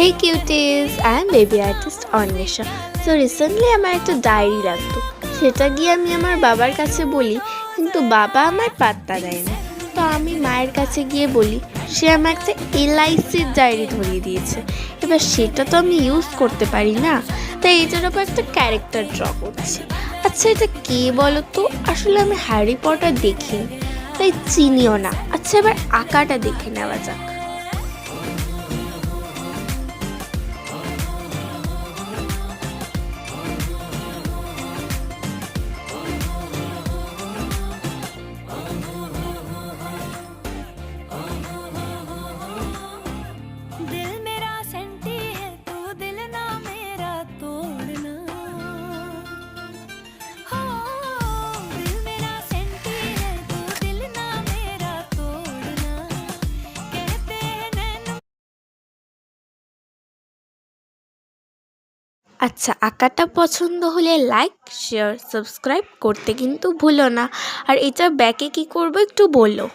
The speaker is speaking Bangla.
Hey cuties, I am baby artist Anwesha. So recently আমার একটা ডায়েরি লাগতো, সেটা গিয়ে আমি আমার বাবার কাছে বলি, কিন্তু বাবা আমার পাত্তা দেয় না। তো আমি মায়ের কাছে গিয়ে বলি, সে আমার একটা এলআইসির ডায়েরি ধরিয়ে দিয়েছে। এবার সেটা তো আমি ইউজ করতে পারি না, তাই এটার ওপর একটা ক্যারেক্টার ড্র করছি। আচ্ছা এটা কে বলো তো? আসলে আমি হ্যারি পটার দেখিনি, তাই চিনিও না। আচ্ছা এবার আঁকাটা দেখে নেওয়া যাক। दिल मेरा सेंटी है तू दिल ना मेरा तोड़ना हो दिल मेरा सेंटी है तू दिल ना मेरा तोड़ना कहते हैं नैन আচ্ছা আঁকাটা পছন্দ হলে লাইক শেয়ার সাবস্ক্রাইব করতে কিন্তু ভুলো না। আর এটা ব্যাকে কি করবো একটু বলো।